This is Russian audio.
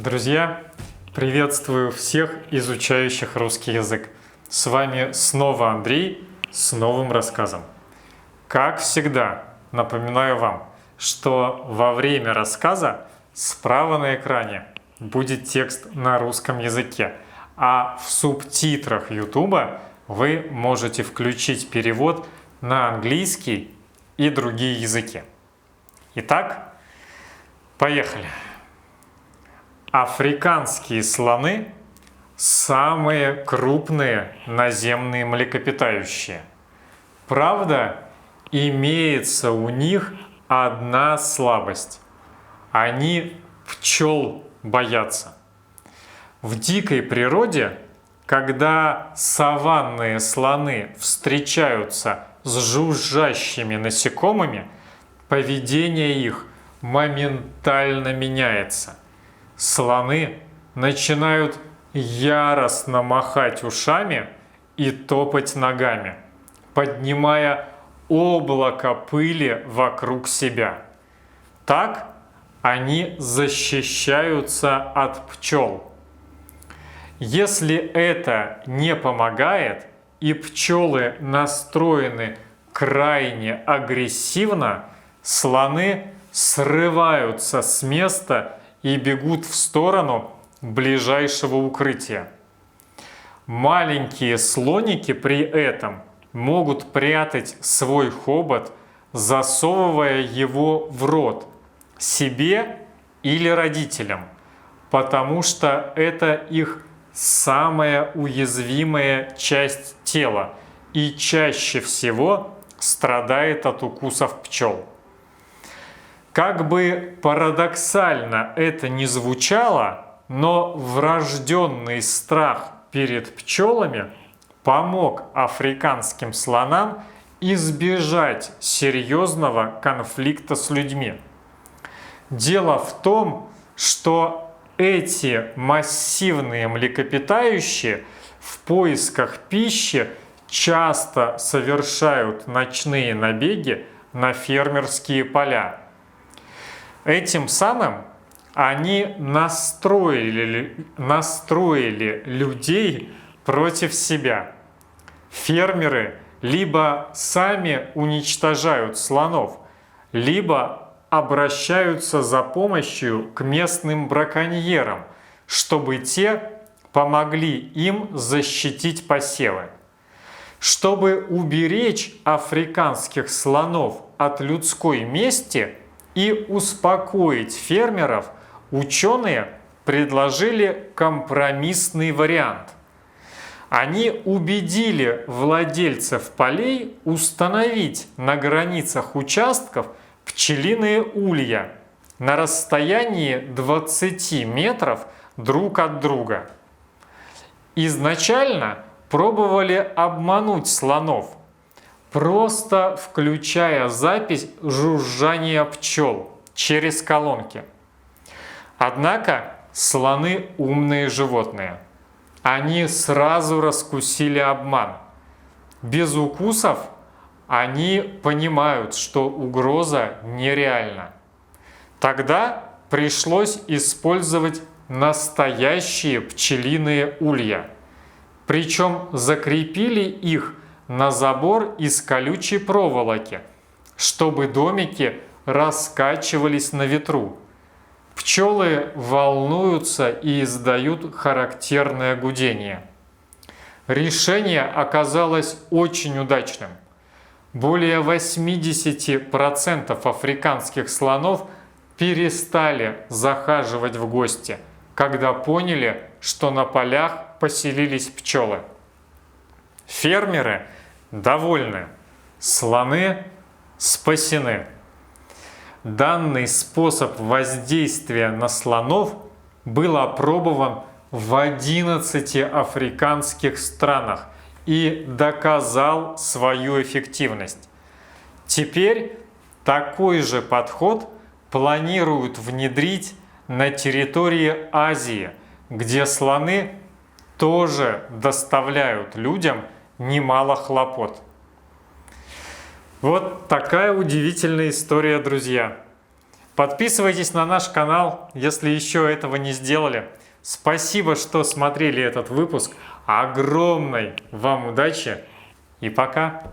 Друзья, приветствую всех изучающих русский язык. С вами снова Андрей с новым рассказом. Как всегда, напоминаю вам, что во время рассказа справа на экране будет текст на русском языке, а в субтитрах YouTube вы можете включить перевод на английский и другие языки. Итак, поехали. Африканские слоны – самые крупные наземные млекопитающие. Правда, имеется у них одна слабость – они пчел боятся. В дикой природе, когда саванные слоны встречаются с жужжащими насекомыми, поведение их моментально меняется. Слоны начинают яростно махать ушами и топать ногами, поднимая облако пыли вокруг себя. Так они защищаются от пчел. Если это не помогает и пчелы настроены крайне агрессивно, слоны срываются с места и бегут в сторону ближайшего укрытия. Маленькие слоники при этом могут прятать свой хобот, засовывая его в рот себе или родителям, потому что это их самая уязвимая часть тела и чаще всего страдает от укусов пчел. Как бы парадоксально это ни звучало, но врожденный страх перед пчелами помог африканским слонам избежать серьезного конфликта с людьми. Дело в том, что эти массивные млекопитающие в поисках пищи часто совершают ночные набеги на фермерские поля. Этим самым они настроили людей против себя. Фермеры либо сами уничтожают слонов, либо обращаются за помощью к местным браконьерам, чтобы те помогли им защитить посевы. Чтобы уберечь африканских слонов от людской мести и успокоить фермеров, ученые предложили компромиссный вариант. Они убедили владельцев полей установить на границах участков пчелиные улья на расстоянии 20 метров друг от друга. Изначально пробовали обмануть слонов, просто включая запись жужжания пчел через колонки. Однако слоны умные животные. Они сразу раскусили обман. Без укусов они понимают, что угроза нереальна. Тогда пришлось использовать настоящие пчелиные улья. Причем закрепили их на забор из колючей проволоки, чтобы домики раскачивались на ветру. Пчелы волнуются и издают характерное гудение. Решение оказалось очень удачным. Более 80% африканских слонов перестали захаживать в гости, когда поняли, что на полях поселились пчелы. Фермеры довольны, слоны спасены. Данный способ воздействия на слонов был опробован в 11 африканских странах и доказал свою эффективность. Теперь такой же подход планируют внедрить на территории Азии, где слоны тоже доставляют людям немало хлопот. Вот такая удивительная история, друзья. Подписывайтесь на наш канал, если еще этого не сделали. Спасибо, что смотрели этот выпуск. Огромной вам удачи и пока!